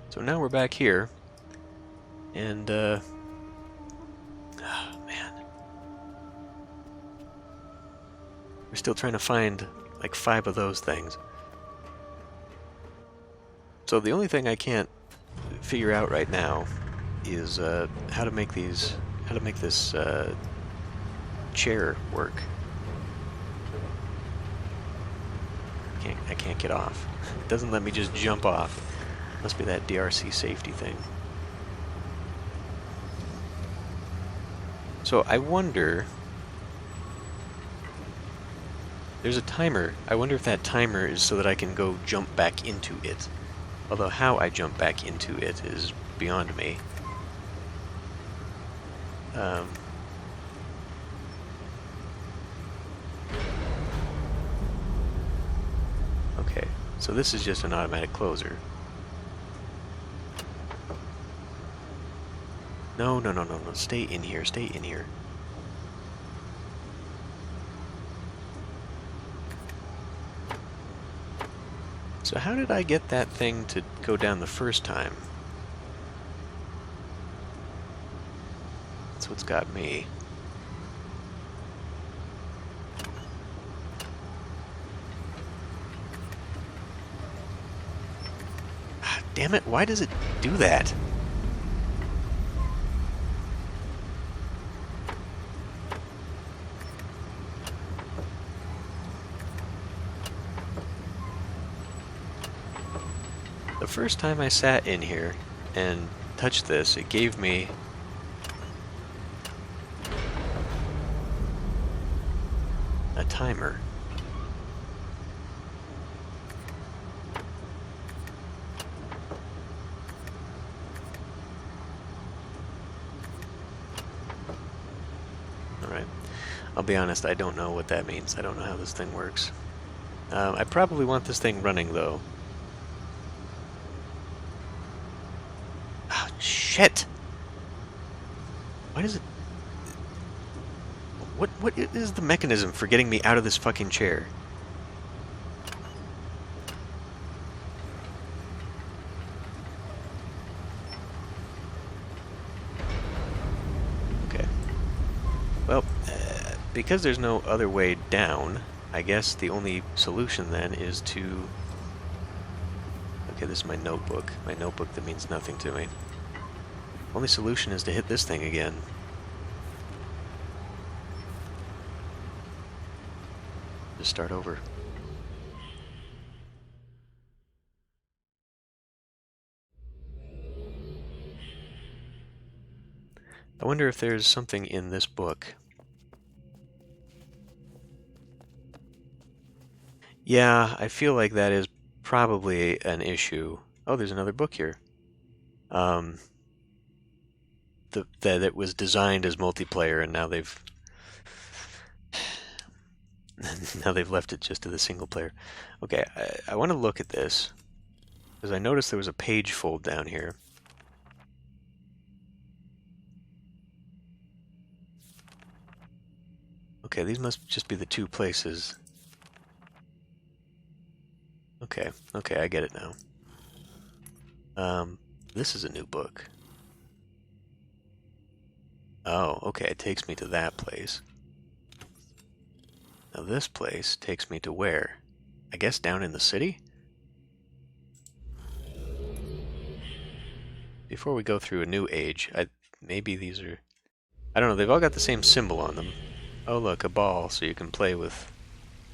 So now we're back here, and oh, man, we're still trying to find like 5 of those things. So the only thing I can't figure out right now is how to make this chair work. I can't get off. It doesn't let me just jump off. Must be that DRC safety thing. So I wonder... There's a timer. I wonder if that timer is so that I can go jump back into it. Although how I jump back into it is beyond me. Okay, so this is just an automatic closer. No, no, no, no, no. Stay in here, stay in here. So how did I get that thing to go down the first time? That's what's got me. Ah, damn it, why does it do that? The first time I sat in here and touched this, it gave me a timer. Alright. I'll be honest, I don't know what that means. I don't know how this thing works. I probably want this thing running, though. Shit! Why does it... What is the mechanism for getting me out of this fucking chair? Okay. Well, because there's no other way down, I guess the only solution then is to... Okay, this is my notebook. My notebook that means nothing to me. Only solution is to hit this thing again. Just start over. I wonder if there's something in this book. Yeah, I feel like that is probably an issue. Oh, there's another book here. That it was designed as multiplayer, and now they've left it just to the single player. Okay, I want to look at this because I noticed there was a page fold down here. Okay, these must just be the 2 places. Okay, I get it now. This is a new book. Oh, okay, it takes me to that place. Now this place takes me to where? I guess down in the city? Before we go through a new age, maybe these are... I don't know, they've all got the same symbol on them. Oh look, a ball, so you can play with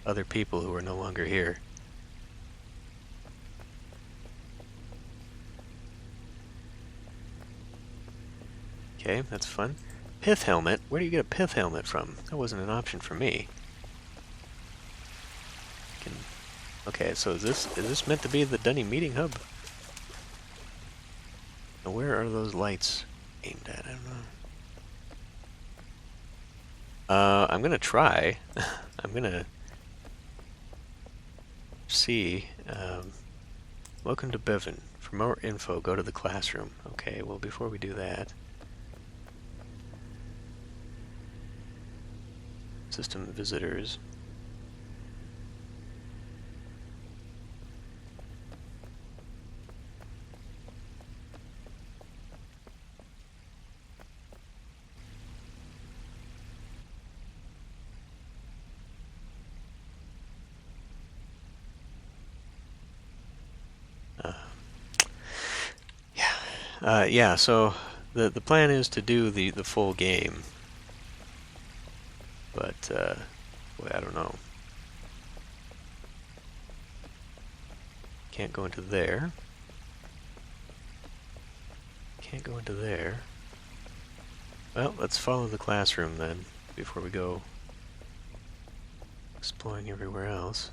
other people who are no longer here. Okay, that's fun. Pith helmet? Where do you get a pith helmet from? That wasn't an option for me. Okay, so is this meant to be the Dunny meeting hub? Now where are those lights aimed at? I don't know. I'm gonna try. I'm gonna see. Welcome to Bevan. For more info, go to the classroom. Okay, well before we do that... System visitors. Yeah, so the plan is to do the full game, but boy, I don't know. Can't go into there. Can't go into there. Well, let's follow the classroom then before we go exploring everywhere else.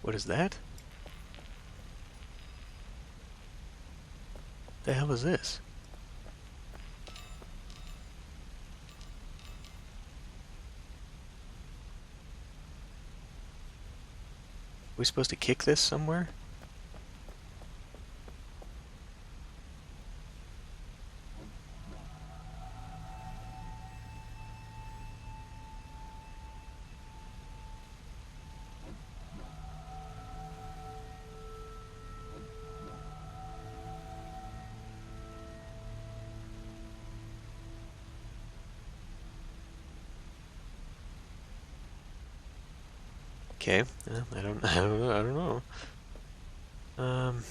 What is that? The hell is this? Are we supposed to kick this somewhere? Okay, I don't know. Um,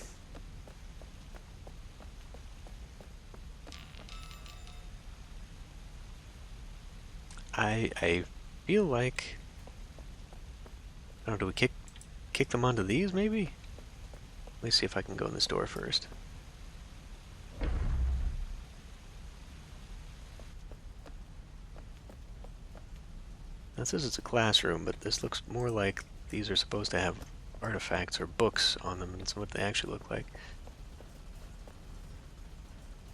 I feel like, I don't know, do we kick them onto these maybe? Let me see if I can go in this door first. That says it's a classroom, but this looks more like these are supposed to have artifacts or books on them, and it's what they actually look like.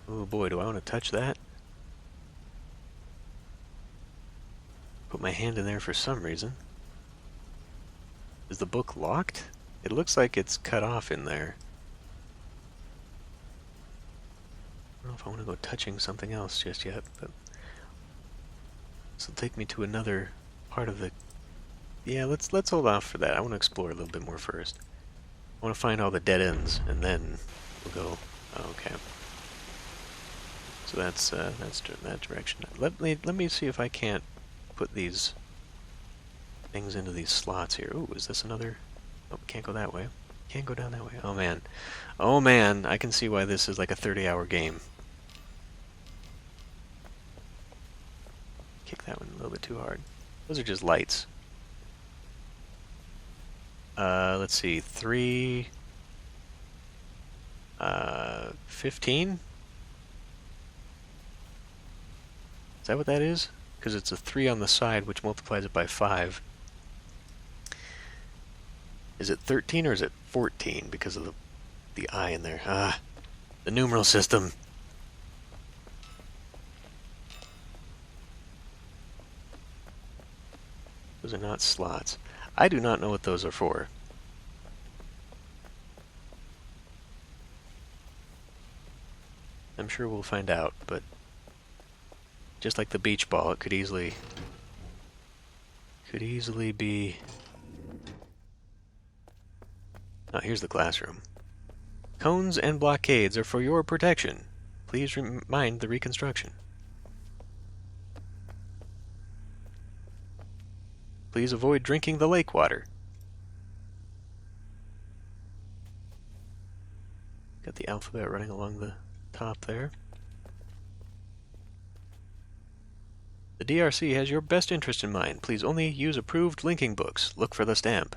Oh boy, do I want to touch that? Put my hand in there for some reason. Is the book locked? It looks like it's cut off in there. I don't know if I want to go touching something else just yet, but this will take me to another part of the... Yeah, let's hold off for that. I want to explore a little bit more first. I want to find all the dead ends, and then we'll go... Oh, okay. So that's that direction. Let me see if I can't put these things into these slots here. Ooh, is this another... Oh, can't go that way. Can't go down that way. Oh man. Oh man, I can see why this is like a 30-hour game. Kick that one a little bit too hard. Those are just lights. Let's see, 3... 15? Is that what that is? Because it's a 3 on the side, which multiplies it by 5. Is it 13 or is it 14 because of the I in there? Ah, the numeral system. Those are not slots. I do not know what those are for. I'm sure we'll find out, but just like the beach ball, it could easily be... Oh, here's the classroom. Cones and blockades are for your protection. Please mind the reconstruction. Please avoid drinking the lake water. Got the alphabet running along the top there. The DRC has your best interest in mind. Please only use approved linking books. Look for the stamp.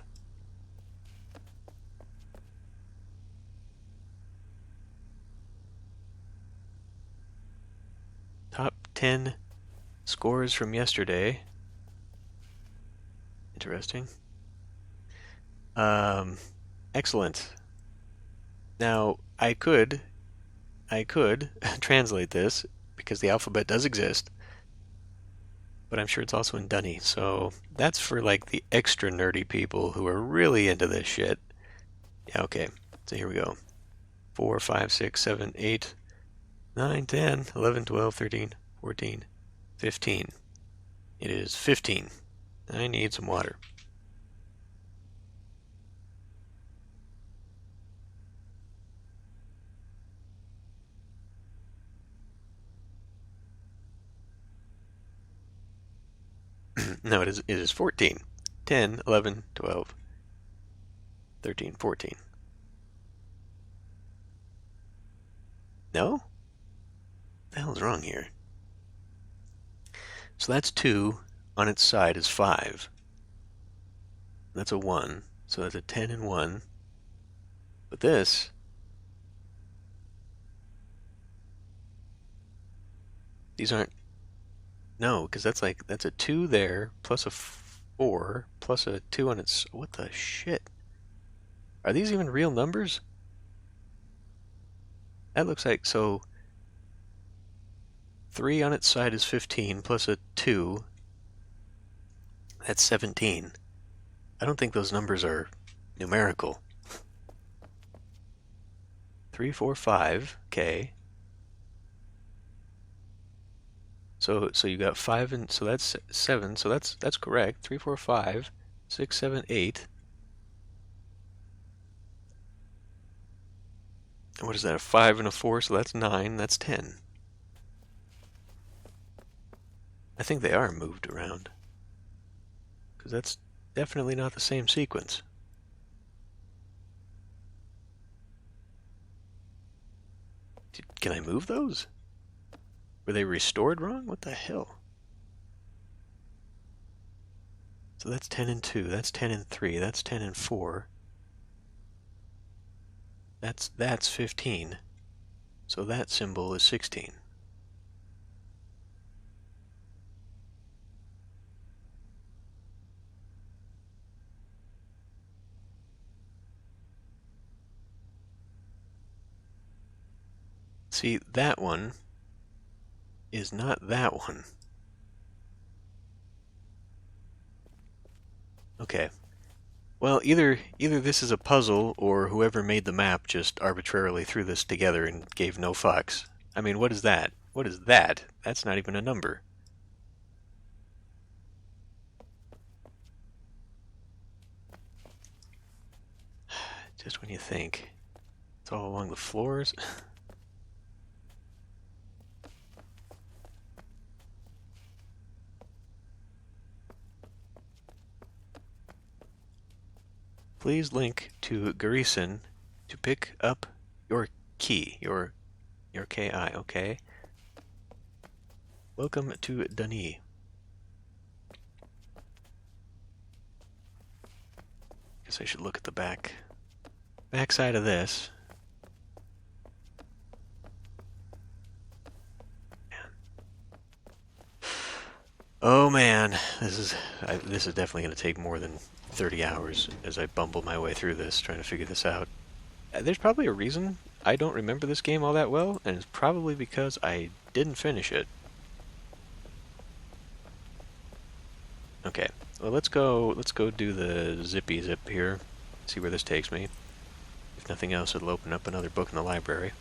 Top 10 scores from yesterday. Interesting. Excellent. Now, I could translate this, because the alphabet does exist, but I'm sure it's also in Dunny, so that's for like the extra nerdy people who are really into this shit. Yeah, okay, so here we go. 4, 5, 6, 7, 8, 9, 10, 11, 12, 13, 14, 15. It is 15. I need some water. No, it is 14. 10, 11, 12, 13, 14. No? What the hell is wrong here? So that's 2. On its side is 5. That's a 1. So that's a 10 and 1. But this... These aren't... No, because that's a 2 there, plus a 4, plus a 2 on its... What the shit? Are these even real numbers? That looks like... So... 3 on its side is 15, plus a 2. That's 17. I don't think those numbers are numerical. 3, 4, 5, okay. So you got 5 and so that's 7, so that's correct. 3, 4, 5, 6, 7, 8. And what is that? A 5 and a 4, so that's 9, that's 10. I think they are moved around. Because that's definitely not the same sequence. Can I move those? Were they restored wrong? What the hell? So that's 10 and 2, that's 10 and 3, that's 10 and 4. That's 15. So that symbol is 16. See, that one is not that one. Okay. Well, either this is a puzzle, or whoever made the map just arbitrarily threw this together and gave no fucks. I mean, what is that? What is that? That's not even a number. Just when you think. It's all along the floors. Please link to Garrison to pick up your key, your KI, okay? Welcome to Dunny. Guess I should look at the back side of this. Oh man, this is definitely going to take more than 30 hours as I bumble my way through this, trying to figure this out. There's probably a reason I don't remember this game all that well, and it's probably because I didn't finish it. Okay, well let's go do the zippy zip here, see where this takes me. If nothing else, it'll open up another book in the library.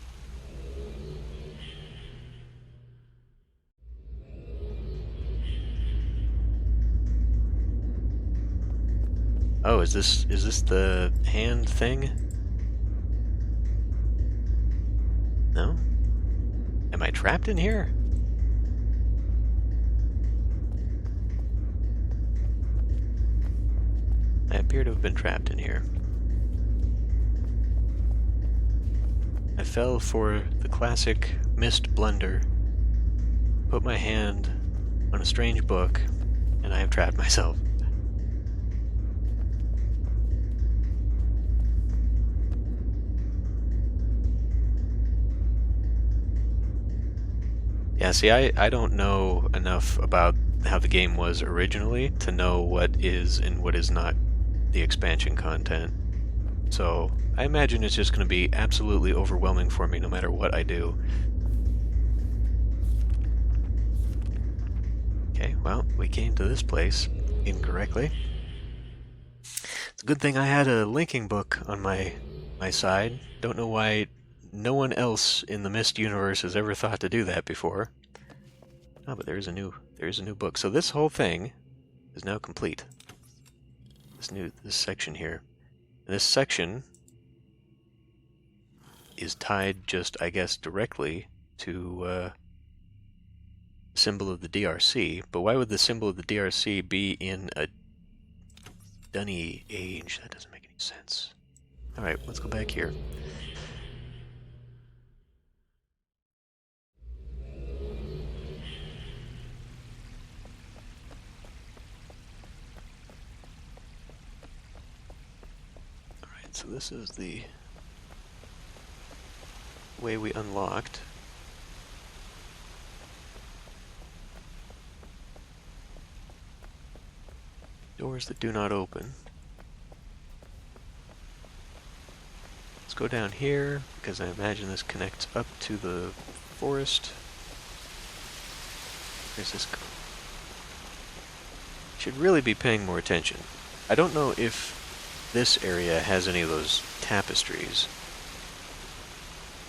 Oh, is this the hand thing? No? Am I trapped in here? I appear to have been trapped in here. I fell for the classic Myst blunder, put my hand on a strange book, and I have trapped myself. Yeah, see, I don't know enough about how the game was originally to know what is and what is not the expansion content. So, I imagine it's just going to be absolutely overwhelming for me no matter what I do. Okay, well, we came to this place incorrectly. It's a good thing I had a linking book on my side. Don't know why no one else in the Myst universe has ever thought to do that before. Oh, but there's a new book. So this whole thing is now complete. This section here. This section is tied just, I guess, directly to symbol of the DRC. But why would the symbol of the DRC be in a Dunny age. That doesn't make any sense. Alright, let's go back here. Alright, so this is the way we unlocked. Doors that do not open. Let's go down here, because I imagine this connects up to the forest. Where's this go? Should really be paying more attention. I don't know if this area has any of those tapestries.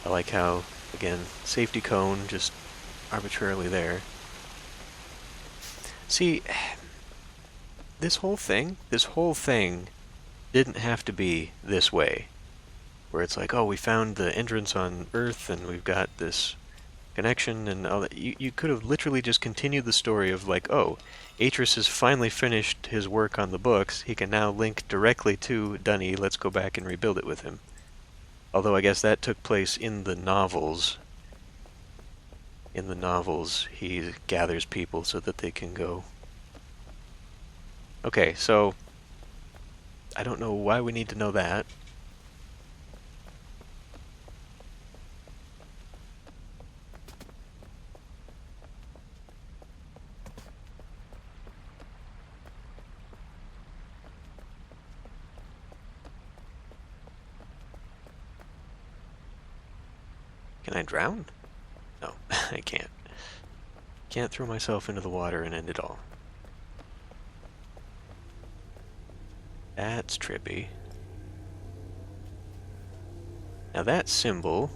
I like how, again, safety cone just arbitrarily there. See, this whole thing didn't have to be this way. Where it's like, oh, we found the entrance on Earth and we've got this connection and all that. You could have literally just continued the story of like, oh, Atris has finally finished his work on the books. He can now link directly to Dunny. Let's go back and rebuild it with him. Although I guess that took place in the novels. In the novels, he gathers people so that they can go. Okay, so I don't know why we need to know that. Can I drown? No, I can't. Can't throw myself into the water and end it all. That's trippy. Now that symbol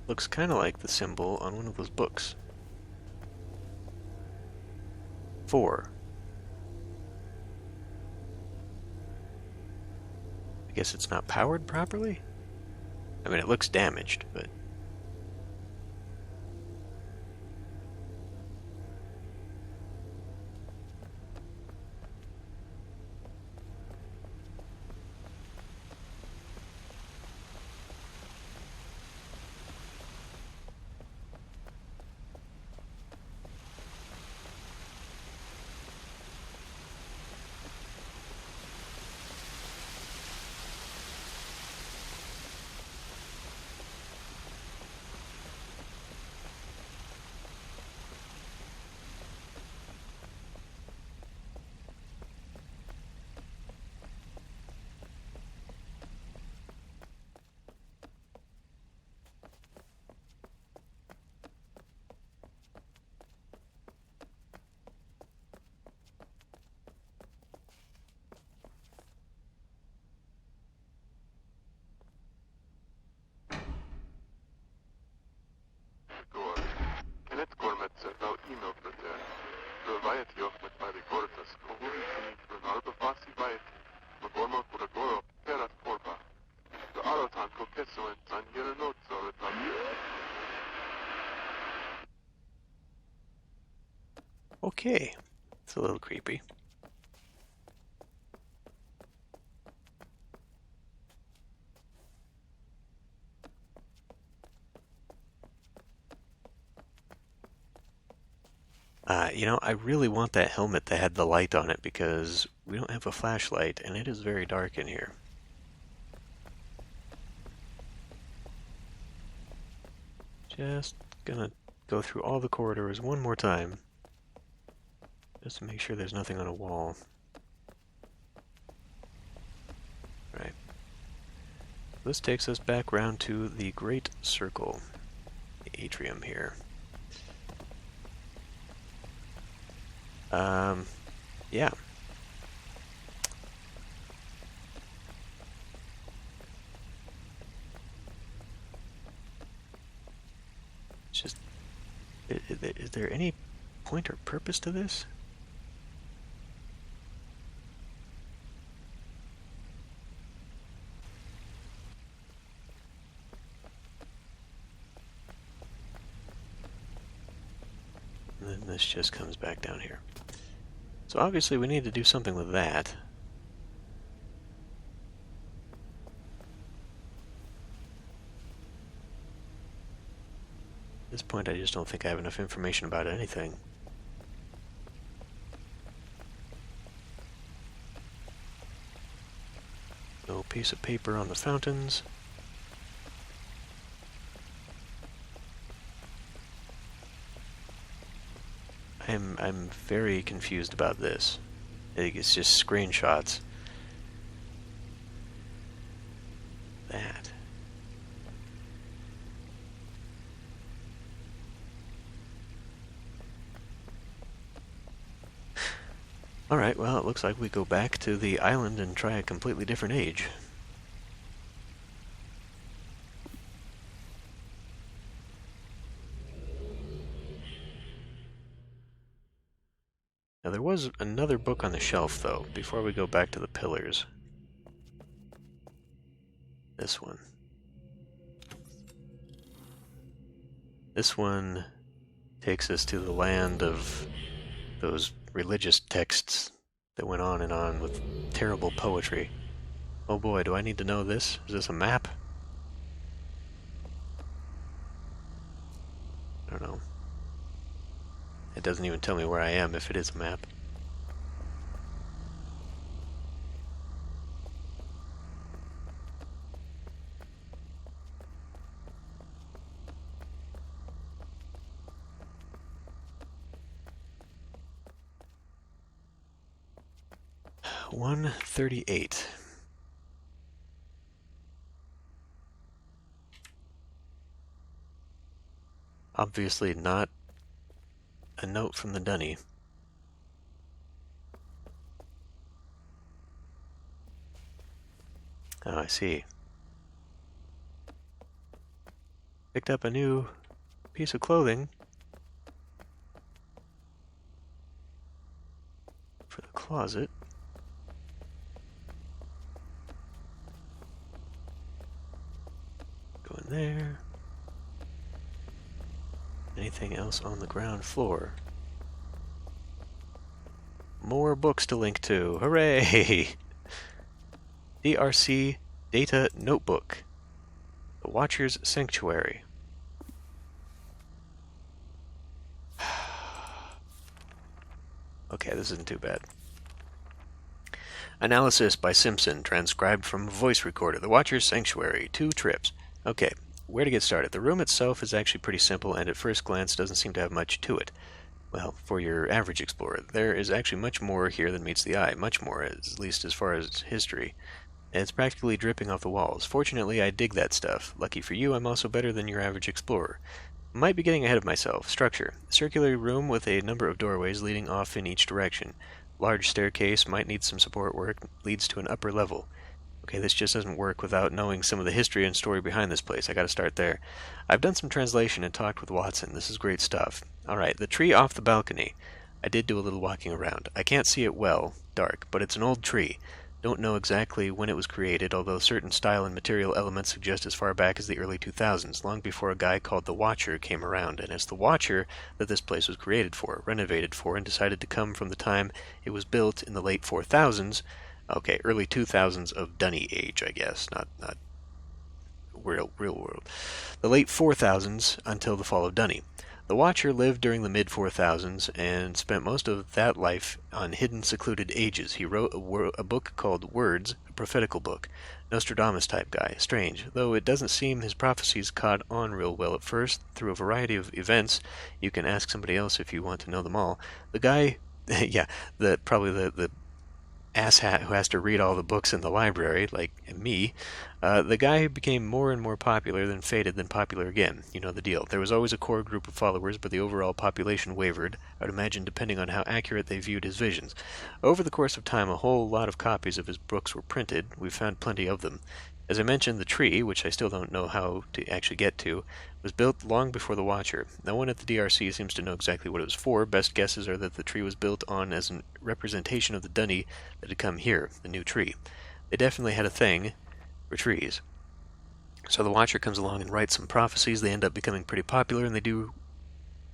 looks kind of like the symbol on one of those books. 4. I guess it's not powered properly? I mean, it looks damaged, but... Okay, it's a little creepy. You know, I really want that helmet that had the light on it because we don't have a flashlight and it is very dark in here. Just gonna go through all the corridors one more time just to make sure there's nothing on a wall. Right. This takes us back round to the Great Circle, the atrium here. Yeah. It's just, is there any point or purpose to this? And then this just comes back down here. So obviously we need to do something with that. this point, I just don't think I have enough information about anything. No piece of paper on the fountains. I'm very confused about this. I think it's just screenshots. That. Alright, well, it looks like we go back to the island and try a completely different age. Now, there was another book on the shelf, though, before we go back to the pillars. This one. This one takes us to the land of those religious texts that went on and on with terrible poetry. Oh boy, do I need to know this? Is this a map? I don't know. It doesn't even tell me where I am if it is a map. $138. Obviously not a note from the dunny. Oh, I see. Picked up a new piece of clothing for the closet. Go in there. Anything else on the ground floor? More books to link to. Hooray! DRC Data Notebook. The Watcher's Sanctuary. Okay, this isn't too bad. Analysis by Simpson, transcribed from a voice recorder. The Watcher's Sanctuary. 2 trips. Okay, where to get started? The room itself is actually pretty simple, and at first glance doesn't seem to have much to it. Well, for your average explorer, there is actually much more here than meets the eye. Much more, at least as far as history. And it's practically dripping off the walls. Fortunately, I dig that stuff. Lucky for you, I'm also better than your average explorer. Might be getting ahead of myself. Structure. Circular room with a number of doorways leading off in each direction. Large staircase, might need some support work, leads to an upper level. Okay, this just doesn't work without knowing some of the history and story behind this place. I gotta start there. I've done some translation and talked with Watson. This is great stuff. Alright, the tree off the balcony. I did do a little walking around. I can't see it well, dark, but it's an old tree. Don't know exactly when it was created, although certain style and material elements suggest as far back as the early 2000s, long before a guy called the Watcher came around, and it's the Watcher that this place was created for, renovated for, and decided to come from the time it was built in the late 4000s, okay, early 2000s of Dunny age, I guess, not real world. The late 4000s until the fall of Dunny. The Watcher lived during the mid-4000s and spent most of that life on hidden, secluded ages. He wrote a book called Words, a prophetical book. Nostradamus-type guy. Strange, though it doesn't seem his prophecies caught on real well at first. Through a variety of events, you can ask somebody else if you want to know them all. The guy, yeah, probably the asshat who has to read all the books in the library, like me, the guy who became more and more popular, then faded, then popular again. You know the deal. There was always a core group of followers, but the overall population wavered, I would imagine depending on how accurate they viewed his visions. Over the course of time, a whole lot of copies of his books were printed. We've found plenty of them. As I mentioned, the tree, which I still don't know how to actually get to, was built long before the Watcher. No one at the DRC seems to know exactly what it was for. Best guesses are that the tree was built on as a representation of the Dunny that had come here, the new tree. They definitely had a thing for trees. So the Watcher comes along and writes some prophecies. They end up becoming pretty popular, and they do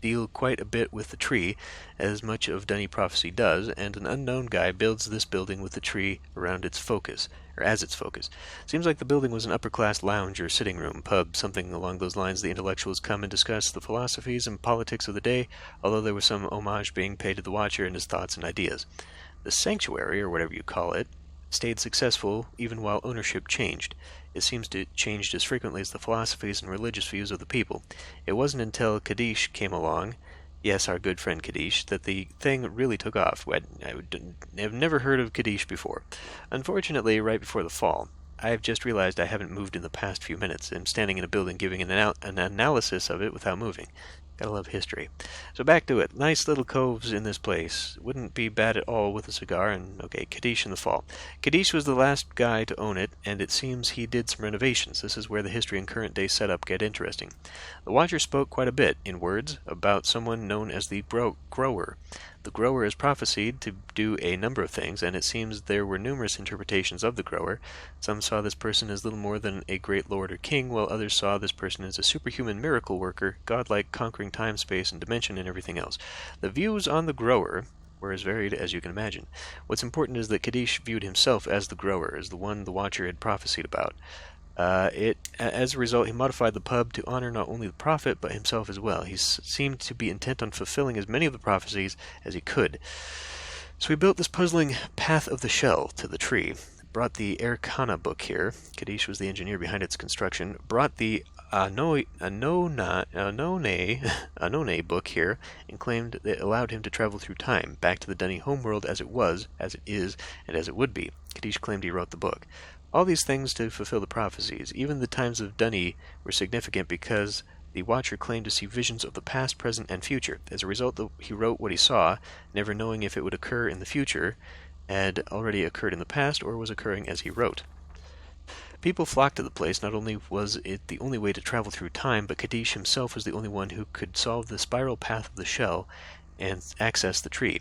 deal quite a bit with the tree, as much of Dunny prophecy does, and an unknown guy builds this building with the tree around its focus, or as its focus. Seems like the building was an upper-class lounge or sitting room, pub, something along those lines. The intellectuals come and discuss the philosophies and politics of the day, although there was some homage being paid to the Watcher and his thoughts and ideas. The sanctuary, or whatever you call it, stayed successful even while ownership changed. It seems to change as frequently as the philosophies and religious views of the people. It wasn't until Kaddish came along, yes, our good friend Kaddish, that the thing really took off. I've never heard of Kaddish before. Unfortunately, right before the fall, I've just realized I haven't moved in the past few minutes. I'm standing in a building giving an analysis of it without moving. Gotta love history. So back to it. Nice little coves in this place. Wouldn't be bad at all with a cigar, and okay, Kaddish in the fall. Kaddish was the last guy to own it, and it seems he did some renovations. This is where the history and current day setup get interesting. The Watcher spoke quite a bit, in words, about someone known as the Grower. The Grower is prophesied to do a number of things, and it seems there were numerous interpretations of the Grower. Some saw this person as little more than a great lord or king, while others saw this person as a superhuman miracle worker, godlike, conquering time, space, and dimension, and everything else. The views on the Grower were as varied as you can imagine. What's important is that Kaddish viewed himself as the Grower, as the one the Watcher had prophesied about. As a result, he modified the pub to honor not only the prophet, but himself as well. He seemed to be intent on fulfilling as many of the prophecies as he could. So he built this puzzling path of the shell to the tree, brought the Erkana book here. Kaddish was the engineer behind its construction. Brought the Anone book here, and claimed that it allowed him to travel through time, back to the Dunny homeworld as it was, as it is, and as it would be. Kaddish claimed he wrote the book. All these things to fulfill the prophecies. Even the times of Dunny were significant because the Watcher claimed to see visions of the past, present, and future. As a result, he wrote what he saw, never knowing if it would occur in the future, had already occurred in the past, or was occurring as he wrote. People flocked to the place. Not only was it the only way to travel through time, but Kaddish himself was the only one who could solve the spiral path of the shell and access the tree.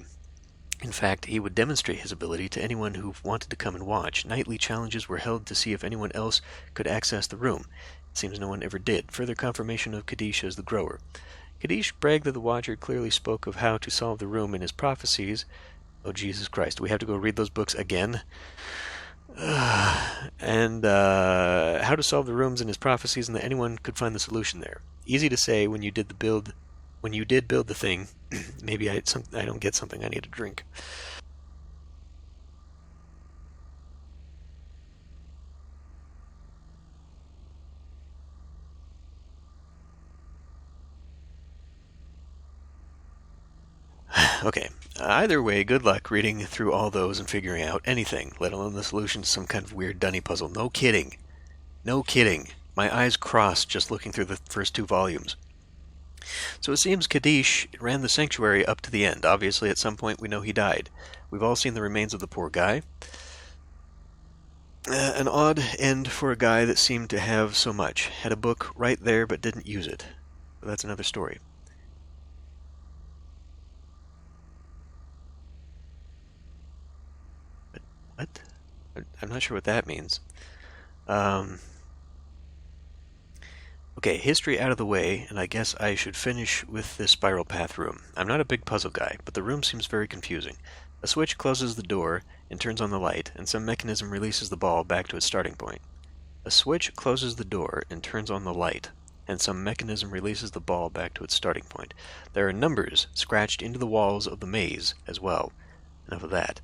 In fact, he would demonstrate his ability to anyone who wanted to come and watch. Nightly challenges were held to see if anyone else could access the room. It seems no one ever did. Further confirmation of Kaddish as the Grower. Kaddish bragged that the Watcher clearly spoke of how to solve the room in his prophecies. Oh, Jesus Christ, we have to go read those books again? And how to solve the rooms in his prophecies, and that anyone could find the solution there. Easy to say when you did build the thing. Maybe I don't get something. I need a drink. Okay. Either way, good luck reading through all those and figuring out anything, let alone the solution to some kind of weird Dunny puzzle. No kidding. No kidding. My eyes crossed just looking through the first 2 volumes. So it seems Kaddish ran the sanctuary up to the end. Obviously, at some point we know he died. We've all seen the remains of the poor guy. An odd end for a guy that seemed to have so much. Had a book right there but didn't use it. But that's another story. But what? I'm not sure what that means. Okay, history out of the way, and I guess I should finish with this spiral path room. I'm not a big puzzle guy, but the room seems very confusing. A switch closes the door and turns on the light, and some mechanism releases the ball back to its starting point. A switch closes the door and turns on the light, and some mechanism releases the ball back to its starting point. There are numbers scratched into the walls of the maze as well. Enough of that.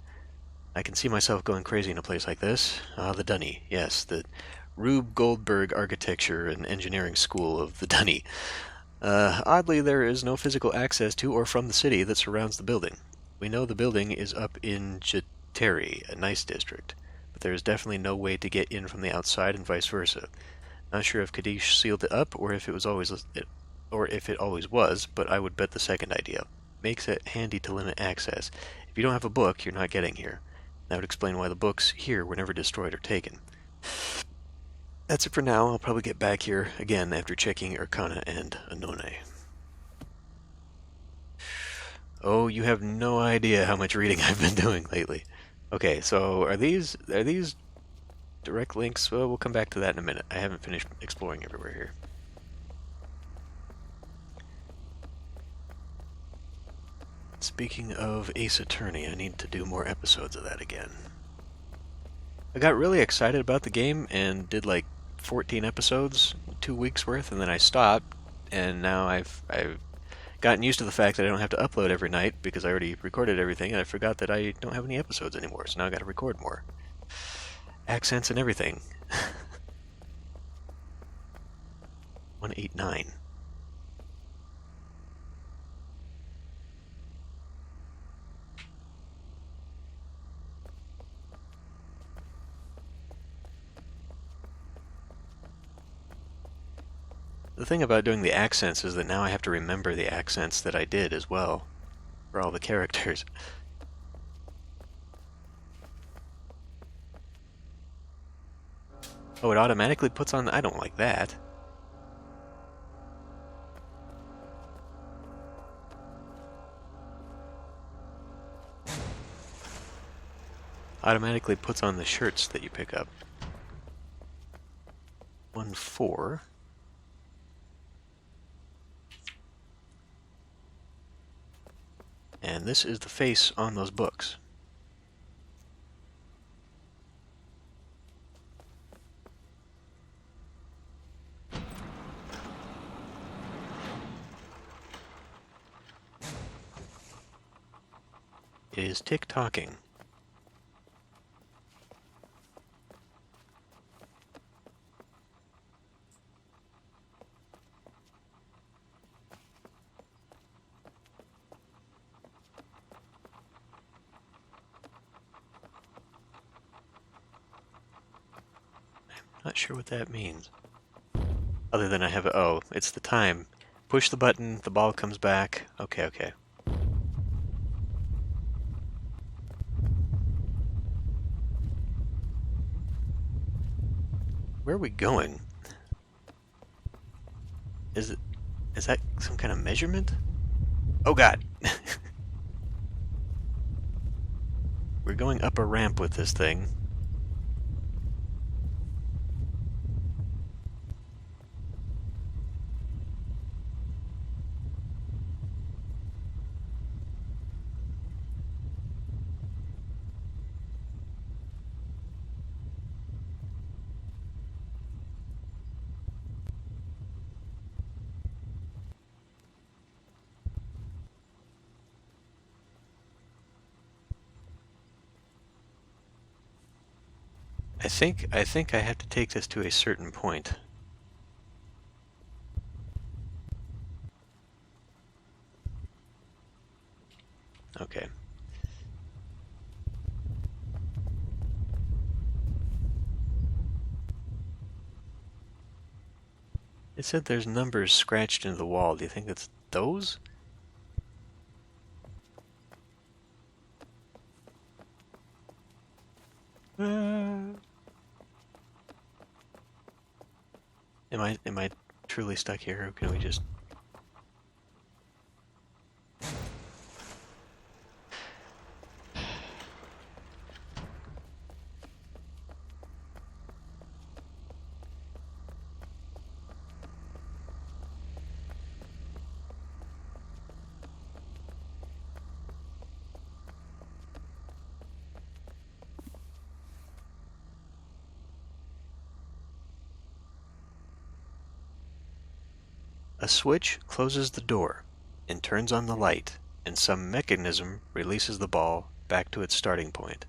I can see myself going crazy in a place like this. Ah, the Dunny. Yes, the Rube Goldberg Architecture and Engineering School of the Dunny. Oddly, there is no physical access to or from the city that surrounds the building. We know the building is up in Jateri, a nice district, but there is definitely no way to get in from the outside and vice versa. Not sure if Kaddish sealed it up or if it always was, but I would bet the second idea. Makes it handy to limit access. If you don't have a book, you're not getting here. That would explain why the books here were never destroyed or taken. That's it for now. I'll probably get back here again after checking Erkana and Anone. Oh, you have no idea how much reading I've been doing lately. Okay, so are these direct links? Well, we'll come back to that in a minute. I haven't finished exploring everywhere here. Speaking of Ace Attorney, I need to do more episodes of that again. I got really excited about the game and did like 14 episodes, 2 weeks worth, and then I stopped, and now I've gotten used to the fact that I don't have to upload every night because I already recorded everything, and I forgot that I don't have any episodes anymore, so now I gotta record more. Accents and everything. 189. The thing about doing the accents is that now I have to remember the accents that I did as well, for all the characters. Oh, it automatically puts on... I don't like that. Automatically puts on the shirts that you pick up. 1-4. And this is the face on those books. It is tick-tocking. Not sure what that means. Other than I have... Oh, it's the time. Push the button, the ball comes back. Okay, okay. Where are we going? Is that some kind of measurement? Oh god! We're going up a ramp with this thing. I think I have to take this to a certain point. Okay. It said there's numbers scratched into the wall. Do you think that's those? Am I truly stuck here, or can we just... A switch closes the door and turns on the light, and some mechanism releases the ball back to its starting point.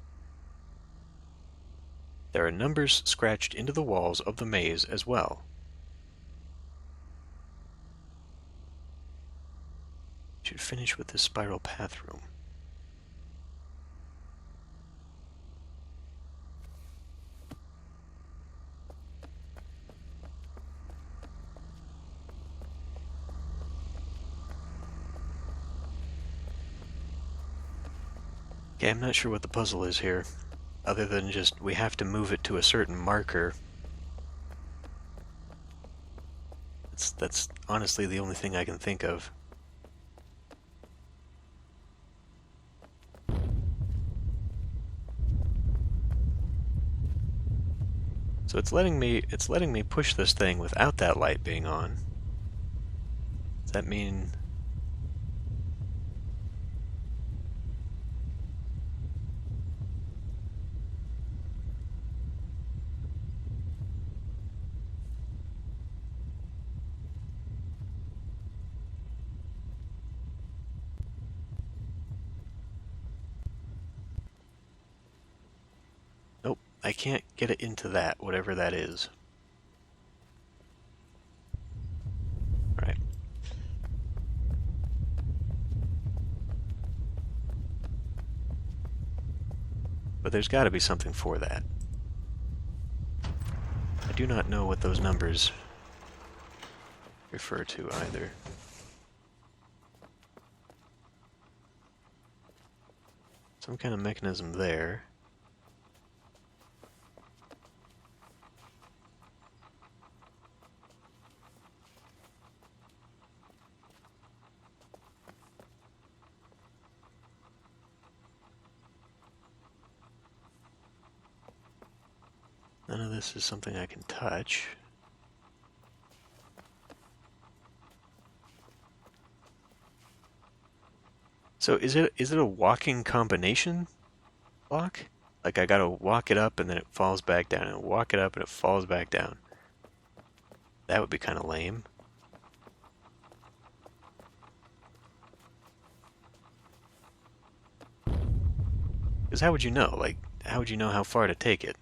There are numbers scratched into the walls of the maze as well. Should finish with this spiral path room. Okay, I'm not sure what the puzzle is here, other than just we have to move it to a certain marker. That's honestly the only thing I can think of. So it's letting me push this thing without that light being on. Does that mean... I can't get it into that, whatever that is. Right. But there's got to be something for that. I do not know what those numbers refer to either. Some kind of mechanism there. None of this is something I can touch. So is it a walking combination block? Like I gotta walk it up and then it falls back down, and walk it up and it falls back down. That would be kind of lame. Because how would you know? Like, how would you know how far to take it?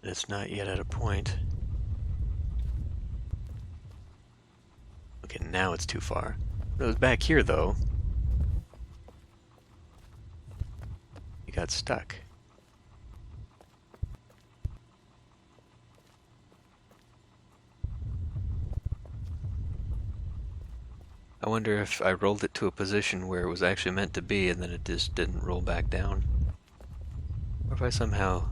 And it's not yet at a point. Okay, now it's too far. It was back here, though. You got stuck. I wonder if I rolled it to a position where it was actually meant to be and then it just didn't roll back down. Or if I somehow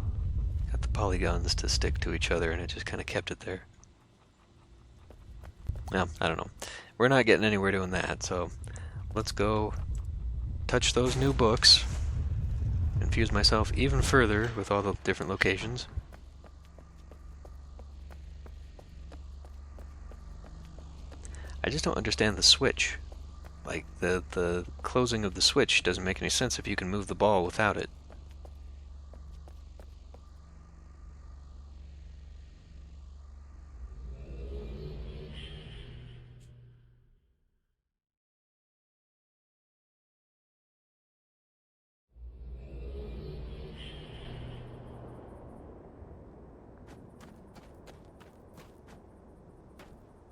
got the polygons to stick to each other and it just kind of kept it there. Well, I don't know. We're not getting anywhere doing that, so let's go touch those new books, confuse myself even further with all the different locations. I just don't understand the switch. Like, the closing of the switch doesn't make any sense if you can move the ball without it.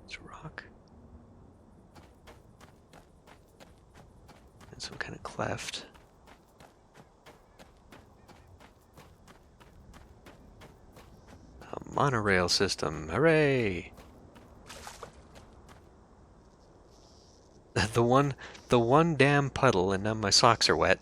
It's rock. And some kind of cleft. A monorail system. Hooray! The one damn puddle, and now my socks are wet.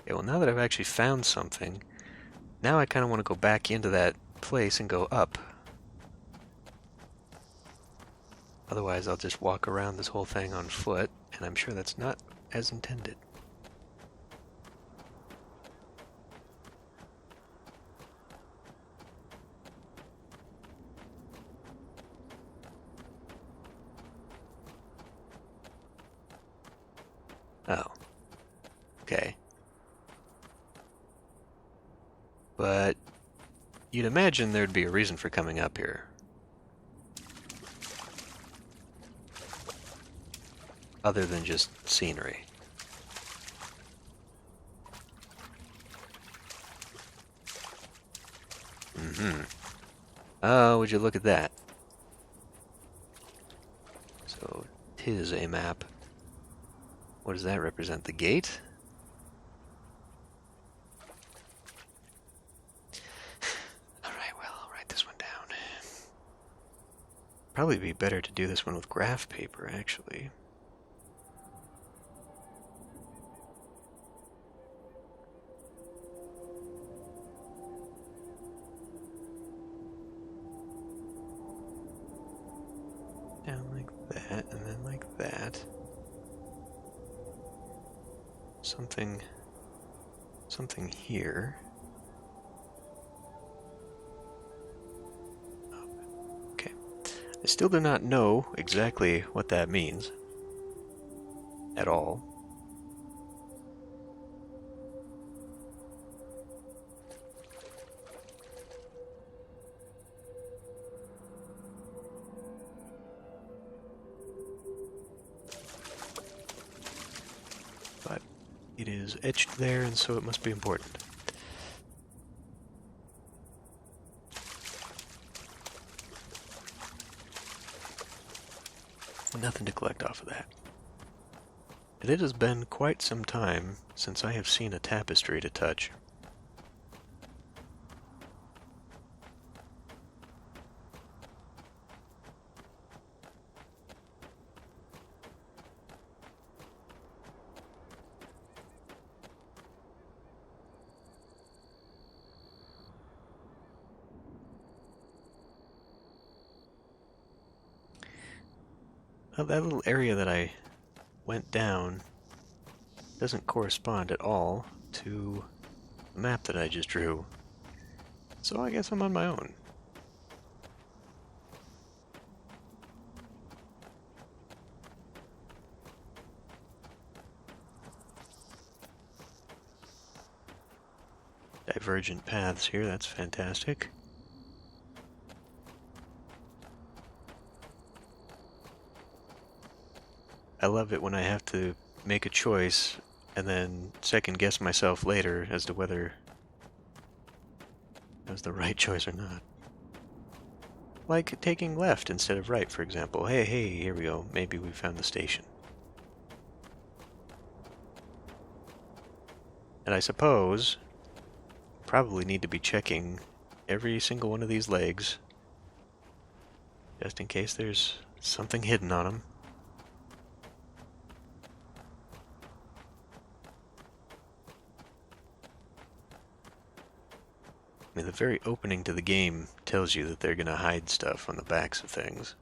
Okay, well, now that I've actually found something, now I kind of want to go back into that place and go up. Otherwise, I'll just walk around this whole thing on foot, and I'm sure that's not as intended. Oh. Okay. But you'd imagine there'd be a reason for coming up here. Other than just scenery. Mm-hmm. Oh, would you look at that? So, 'tis a map. What does that represent? The gate? Alright, well, I'll write this one down. Probably be better to do this one with graph paper, actually. Down like that, and then like that. Something here. still do not know exactly what that means at all. But it is etched there, and so it must be important. Nothing to collect off of that. And it has been quite some time since I have seen a tapestry to touch. Well, that little area that I went down doesn't correspond at all to the map that I just drew. So I guess I'm on my own. Divergent paths here, that's fantastic. I love it when I have to make a choice and then second guess myself later as to whether it was the right choice or not. Like taking left instead of right, for example. Hey, here we go. Maybe we found the station. And I suppose probably need to be checking every single one of these legs just in case there's something hidden on them. I mean, the very opening to the game tells you that they're going to hide stuff on the backs of things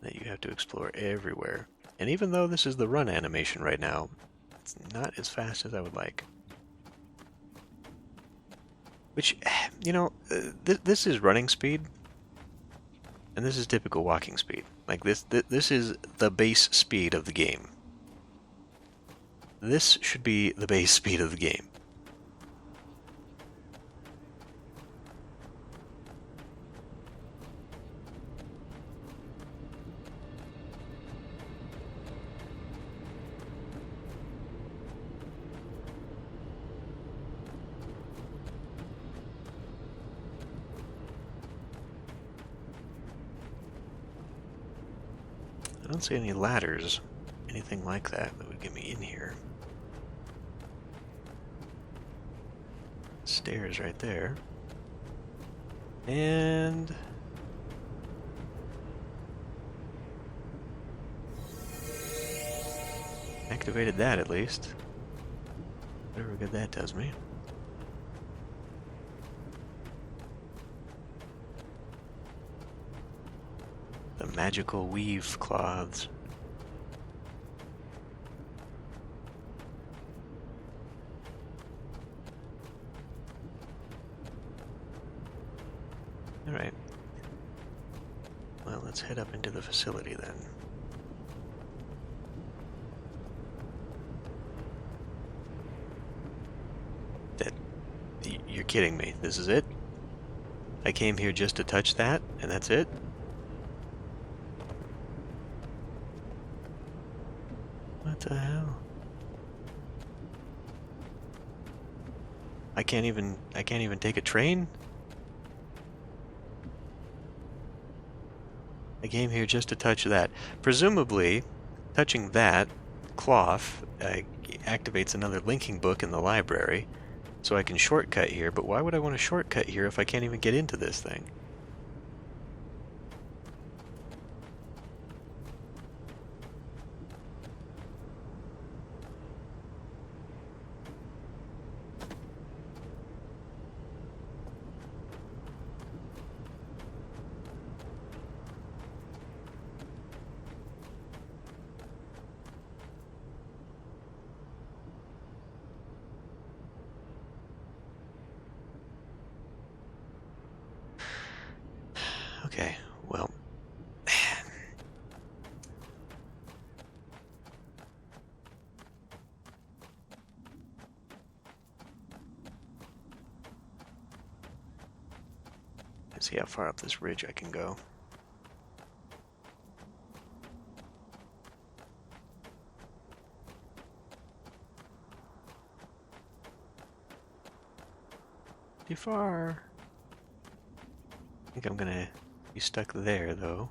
that you have to explore everywhere. And even though this is the run animation right now, it's not as fast as I would like. Which, you know, this is running speed, and this is typical walking speed. Like this is the base speed of the game. This should be the base speed of the game. I don't see any ladders, anything like that would get me in here. Stairs right there. And activated that at least. Whatever good that does me. The magical weave cloths. Alright. Well, let's head up into the facility then. You're kidding me. This is it? I came here just to touch that, and that's it? What the hell? I can't even take a train? I came here just to touch that. Presumably, touching that cloth activates another linking book in the library, so I can shortcut here, but why would I want to shortcut here if I can't even get into this thing? Okay, well. Let's see how far up this ridge I can go. Too far. I think I'm gonna be stuck there, though.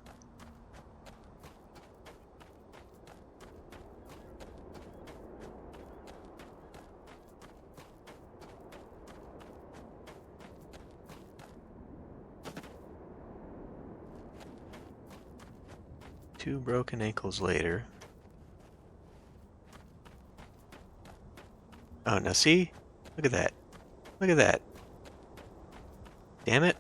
Two broken ankles later. Oh, now see? Look at that. Look at that. Damn it.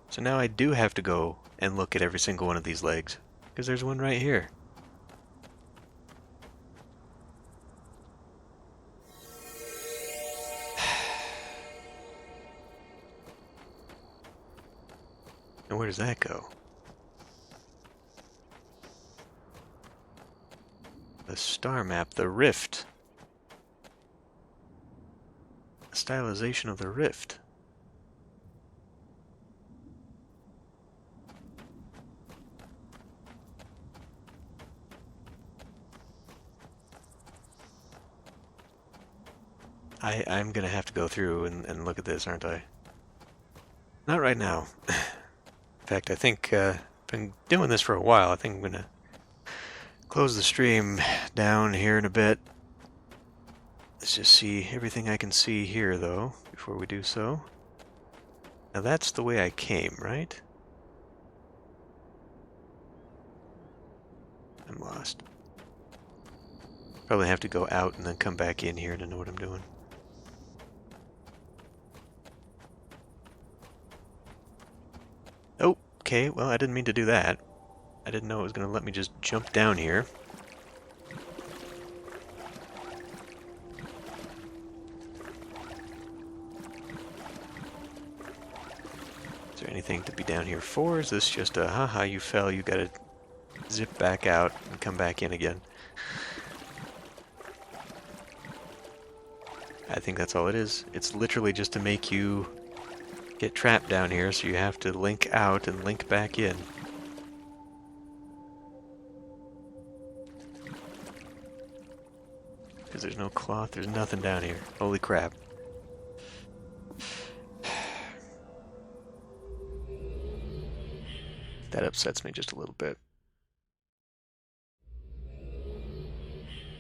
So now I do have to go and look at every single one of these legs, because there's one right here. And where does that go? The star map, the rift. The stylization of the rift. I'm gonna have to go through and look at this, aren't I? Not right now. In fact, I think I've been doing this for a while. I think I'm gonna close the stream down here in a bit. Let's just see everything I can see here, though, before we do so. Now that's the way I came, right? I'm lost. Probably have to go out and then come back in here to know what I'm doing. Oh, okay, well, I didn't mean to do that. I didn't know it was going to let me just jump down here. Is there anything to be down here for? Is this just a, haha, you fell, you gotta zip back out and come back in again? I think that's all it is. It's literally just to make you get trapped down here, so you have to link out and link back in. Because there's no cloth, there's nothing down here. Holy crap. That upsets me just a little bit.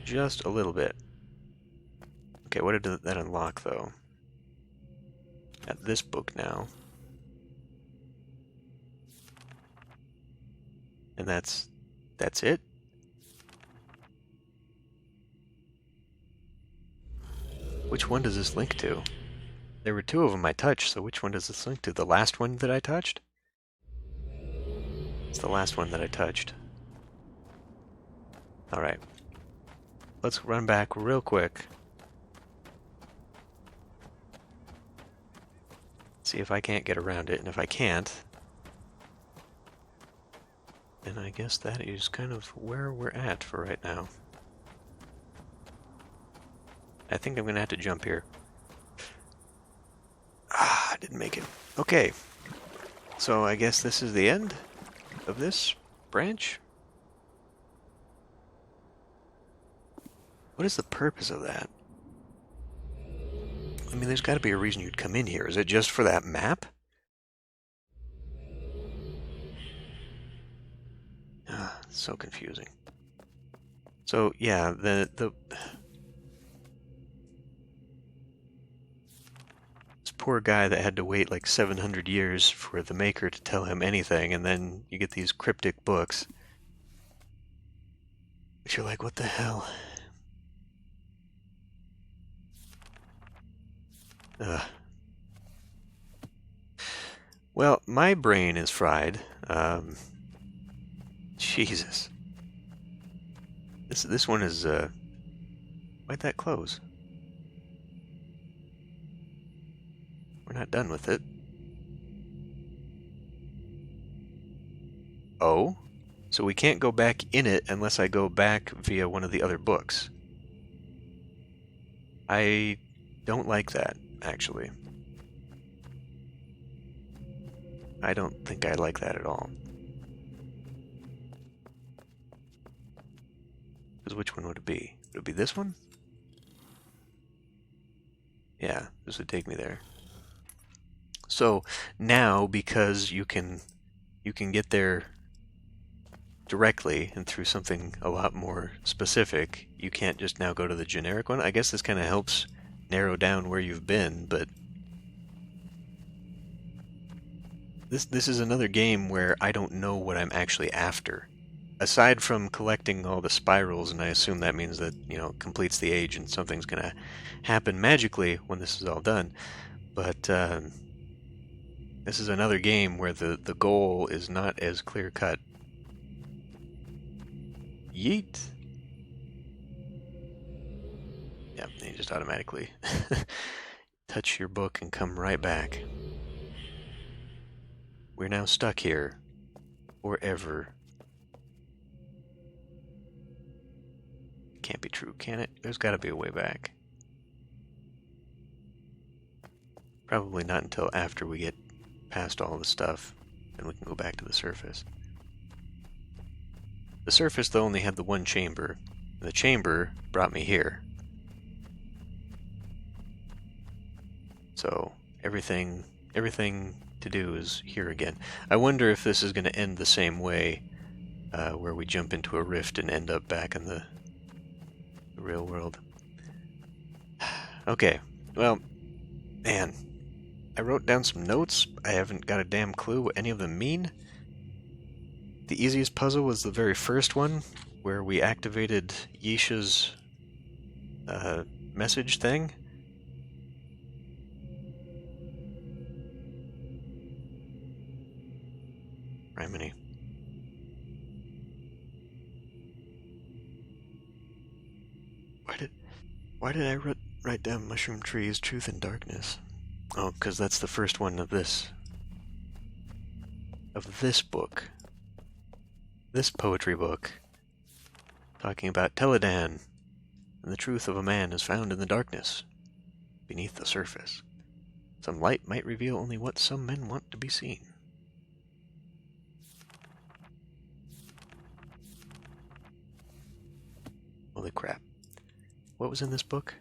Just a little bit. Okay, what did that unlock, though? Got this book now. And that's it? Which one does this link to? There were two of them I touched, so which one does this link to? The last one that I touched? It's the last one that I touched. Alright. Let's run back real quick. See if I can't get around it, and if I can't, then I guess that is kind of where we're at for right now. I think I'm gonna have to jump here. Ah, I didn't make it. Okay. So I guess this is the end of this branch? What is the purpose of that? I mean, there's got to be a reason you'd come in here. Is it just for that map? Ah, so confusing. So, yeah, this poor guy that had to wait like 700 years for the maker to tell him anything, and then you get these cryptic books. But you're like, what the hell? Well, my brain is fried. Jesus. This one is, why'd that close? We're not done with it. Oh? So we can't go back in it unless I go back via one of the other books. I don't like that, actually. I don't think I like that at all. Because which one would it be? Would it be this one? Yeah, this would take me there. So now, because you can get there directly and through something a lot more specific, you can't just now go to the generic one. I guess this kind of helps narrow down where you've been, but this is another game where I don't know what I'm actually after. Aside from collecting all the spirals, and I assume that means that, completes the age and something's gonna happen magically when this is all done. But this is another game where the goal is not as clear-cut. Yeet! Yep, you just automatically touch your book and come right back. We're now stuck here forever. Can't be true, can it? There's got to be a way back. Probably not until after we get past all the stuff, and we can go back to the surface. The surface, though, only had the one chamber. The chamber brought me here. So, everything to do is here again. I wonder if this is going to end the same way, where we jump into a rift and end up back in the real world. Okay, well, man, I wrote down some notes. I haven't got a damn clue what any of them mean. The easiest puzzle was the very first one, where we activated Yisha's message thing. Remini. Why did I write down Mushroom Trees, Truth and Darkness? Oh, because that's the first one of this book. This poetry book. Talking about Teledan, and the truth of a man is found in the darkness, beneath the surface. Some light might reveal only what some men want to be seen. Holy crap. What was in this book?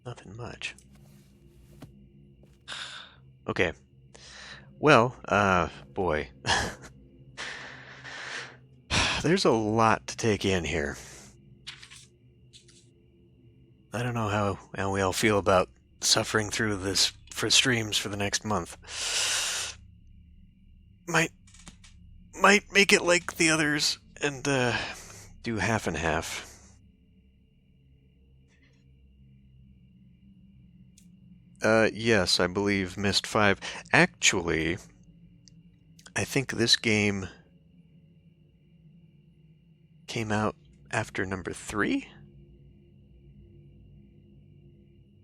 Nothing much. Okay. Well, boy. There's a lot to take in here. I don't know how we all feel about suffering through this for streams for the next month. Might make it like the others and do half and half. Yes, I believe Myst 5. Actually, I think this game came out after number 3?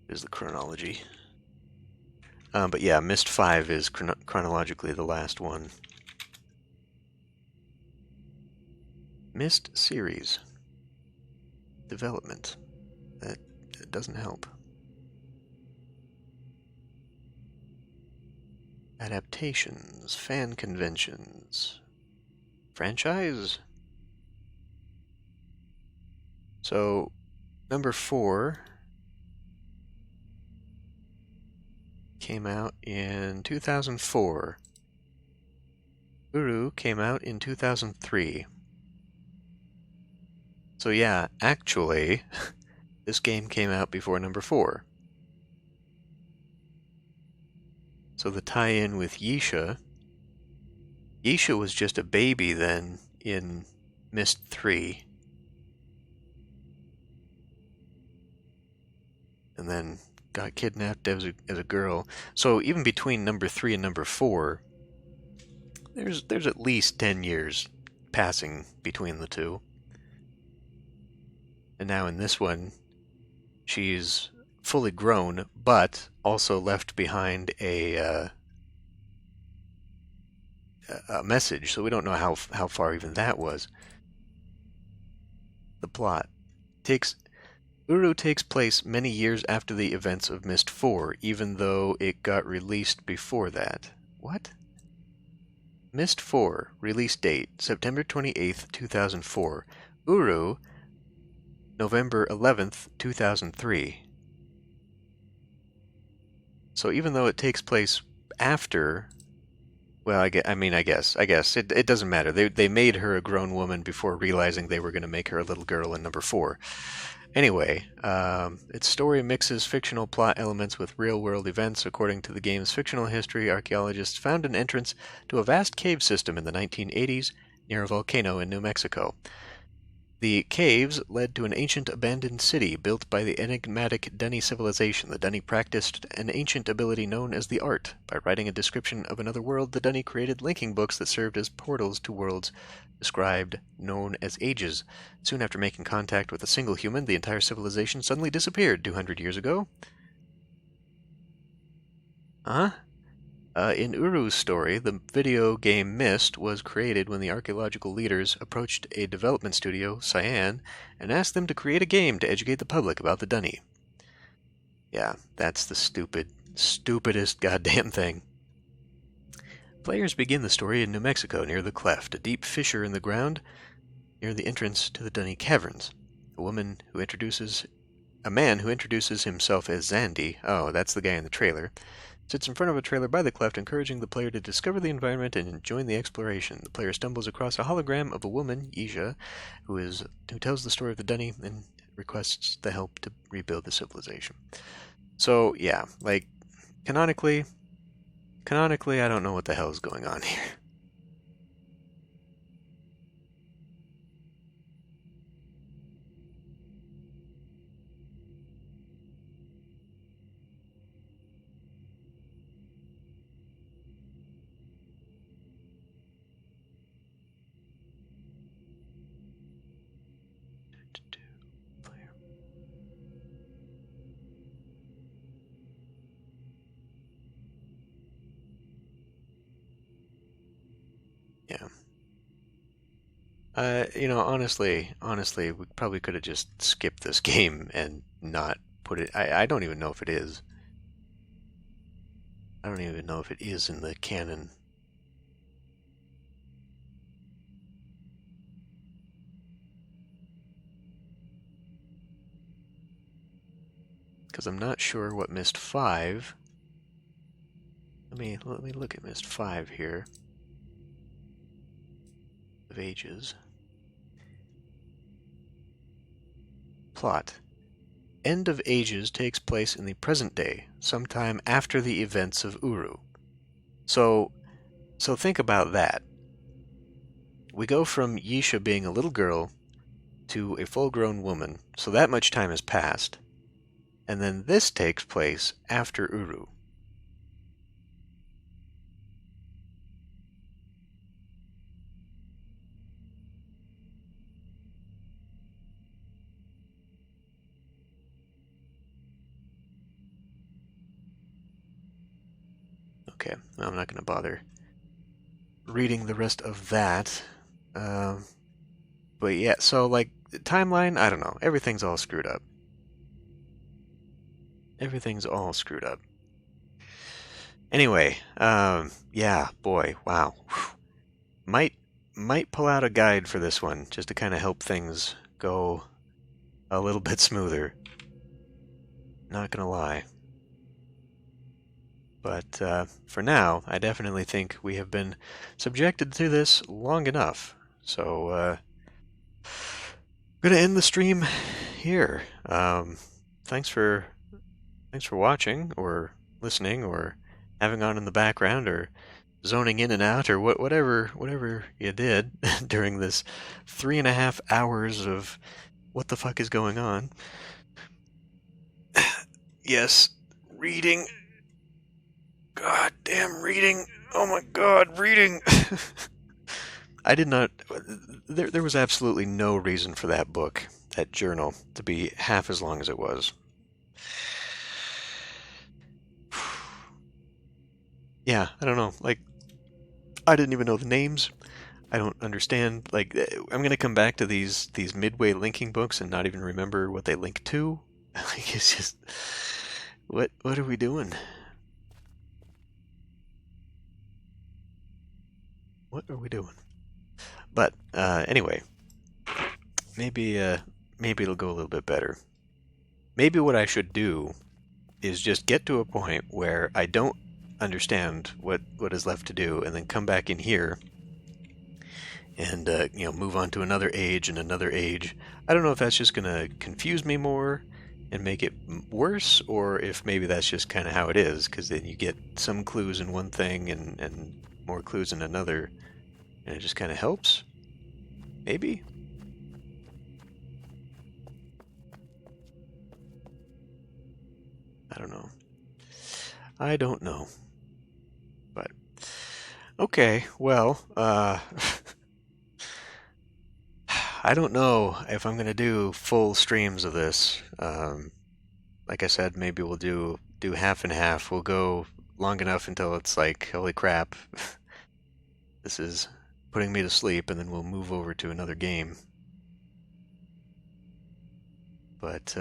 Is the chronology. But yeah, Myst 5 is chronologically the last one. Myst series. Development. That doesn't help. Adaptations, fan conventions, franchise. So, number 4 came out in 2004. Uru came out in 2003. So yeah, actually, this game came out before number 4. So the tie-in with Yisha was just a baby then in Myst 3. And then got kidnapped as a girl. So even between number 3 and number 4, there's at least 10 years passing between the two. And now in this one, she's fully grown, but also left behind a message. So we don't know how far even that was. The plot takes Uru takes place many years after the events of Myst 4, even though it got released before that. What? Myst 4, release date, September 28th, 2004. Uru, November 11th, 2003. So even though it takes place after, well, I guess it doesn't matter. They made her a grown woman before realizing they were going to make her a little girl in number 4. Anyway, its story mixes fictional plot elements with real-world events. According to the game's fictional history, archaeologists found an entrance to a vast cave system in the 1980s near a volcano in New Mexico. The caves led to an ancient abandoned city built by the enigmatic Dunny civilization. The Dunny practiced an ancient ability known as the Art. By writing a description of another world, the Dunny created linking books that served as portals to worlds described known as ages. Soon after making contact with a single human, the entire civilization suddenly disappeared 200 years ago. Huh? In Uru's story, the video game Myst was created when the archaeological leaders approached a development studio, Cyan, and asked them to create a game to educate the public about the Dunny. Yeah, that's the stupidest goddamn thing. Players begin the story in New Mexico near the Cleft, a deep fissure in the ground near the entrance to the Dunny Caverns. A man who introduces himself as Zandy, oh, that's the guy in the trailer, sits in front of a trailer by the cleft, encouraging the player to discover the environment and join the exploration. The player stumbles across a hologram of a woman, Yisha, who tells the story of the Dunny and requests the help to rebuild the civilization. So, yeah, like, canonically, I don't know what the hell is going on here. Yeah. Honestly, we probably could have just skipped this game and not put it. I don't even know if it is. I don't even know if it is in the canon. Because I'm not sure what Myst 5. Let me look at Myst 5 here. Of Ages. Plot. End of Ages takes place in the present day, sometime after the events of Uru. So think about that. We go from Yisha being a little girl to a full-grown woman, so that much time has passed. And then this takes place after Uru. Okay, I'm not going to bother reading the rest of that. But yeah, so like, timeline, I don't know. Everything's all screwed up. Everything's all screwed up. Anyway, yeah, boy, wow. Might pull out a guide for this one, just to kind of help things go a little bit smoother. Not gonna lie. But for now, I definitely think we have been subjected to this long enough. So, I'm gonna end the stream here. Thanks for watching, or listening, or having on in the background, or zoning in and out, or whatever you did during this 3.5 hours of what the fuck is going on. Yes, reading. Goddamn reading. Oh my god, reading. I did not. There was absolutely no reason for that book, that journal, to be half as long as it was. yeah, I don't know. Like, I didn't even know the names. I don't understand. Like, I'm gonna come back to these midway linking books and not even remember what they link to. Like, it's just, what are we doing? What are we doing? But anyway, maybe maybe it'll go a little bit better. Maybe what I should do is just get to a point where I don't understand what is left to do, and then come back in here and move on to another age and another age. I don't know if that's just going to confuse me more and make it worse, or if maybe that's just kind of how it is, because then you get some clues in one thing and more clues in another, and it just kind of helps. Maybe. I don't know. I don't know. But okay, well, I don't know if I'm gonna do full streams of this. Like I said, maybe we'll do half and half. We'll go long enough until it's like, holy crap, this is putting me to sleep, and then we'll move over to another game. But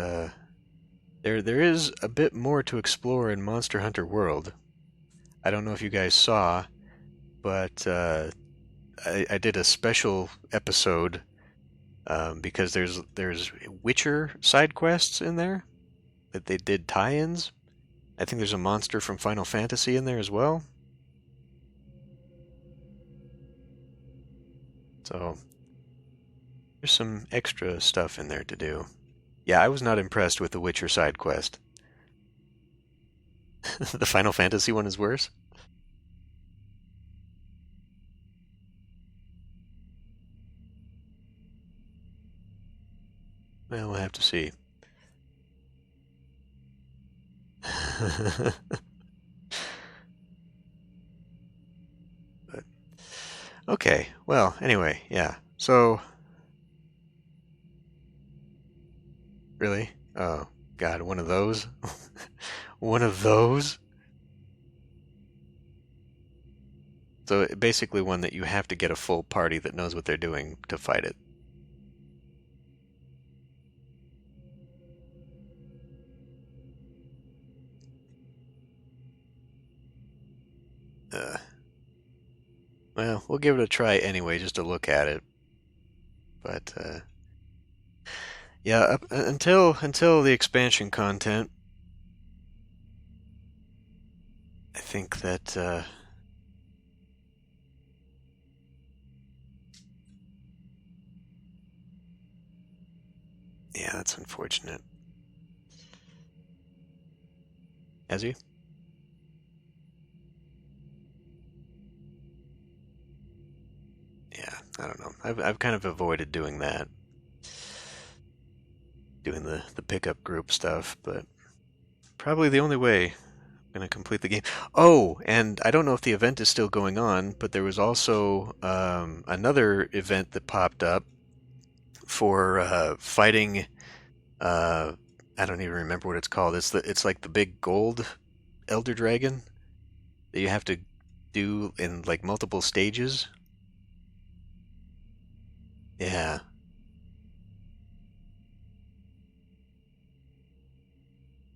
there is a bit more to explore in Monster Hunter World. I don't know if you guys saw, but I did a special episode because there's Witcher side quests in there that they did tie-ins. I think there's a monster from Final Fantasy in there as well. So there's some extra stuff in there to do. Yeah, I was not impressed with the Witcher side quest. The Final Fantasy one is worse. Well, we'll have to see. But okay, well, anyway, yeah. So really, oh God, one of those, one of those. So basically, one that you have to get a full party that knows what they're doing to fight it. Uh, well, we'll give it a try anyway, just to look at it. But yeah, until the expansion content, I think that yeah, that's unfortunate. Has he? Yeah, I don't know. I've kind of avoided doing that, doing the pickup group stuff, but probably the only way I'm gonna complete the game. Oh, and I don't know if the event is still going on, but there was also another event that popped up for fighting. Uh, I don't even remember what it's called. It's like the big gold elder dragon that you have to do in like multiple stages. Yeah,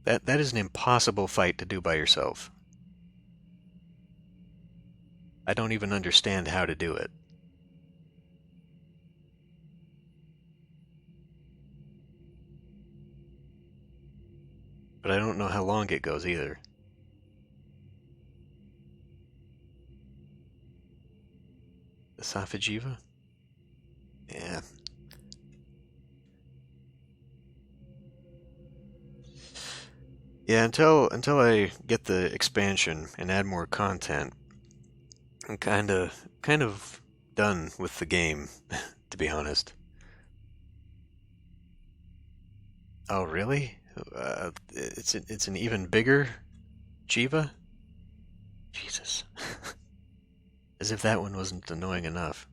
that is an impossible fight to do by yourself. I don't even understand how to do it. But I don't know how long it goes either. Esophagiva? Yeah. Yeah, until I get the expansion and add more content, I'm kind of done with the game, to be honest. Oh, really? It's an even bigger Jiva? Jesus. As if that one wasn't annoying enough.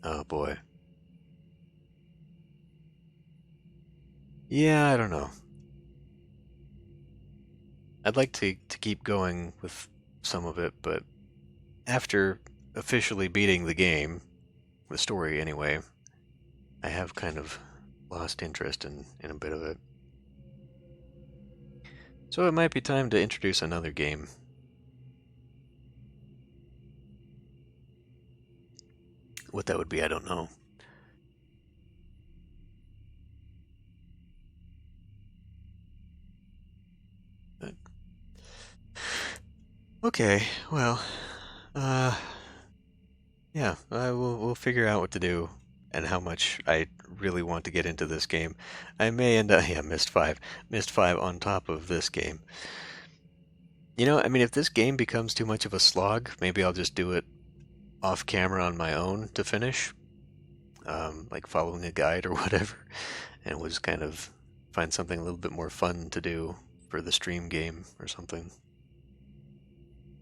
Oh boy. Yeah, I don't know. I'd like to keep going with some of it, but after officially beating the game, the story anyway, I have kind of lost interest in a bit of it. So it might be time to introduce another game. What that would be, I don't know. But, okay, well, uh, yeah, we'll figure out what to do and how much I really want to get into this game. I may end up, yeah, Missed 5 on top of this game. You know, I mean, if this game becomes too much of a slog, maybe I'll just do it off camera on my own to finish, like following a guide or whatever, and we'll just kind of find something a little bit more fun to do for the stream game or something.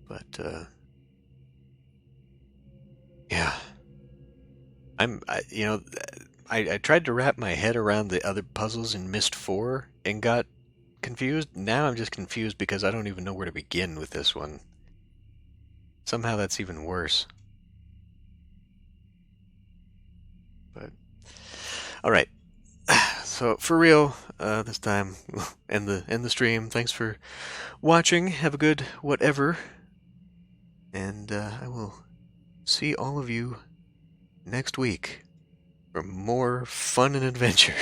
But yeah, you know, I tried to wrap my head around the other puzzles in Myst 4 and got confused. Now I'm just confused because I don't even know where to begin with this one. Somehow that's even worse. But all right. So for real, this time end the stream. Thanks for watching. Have a good whatever, and I will see all of you next week for more fun and adventure.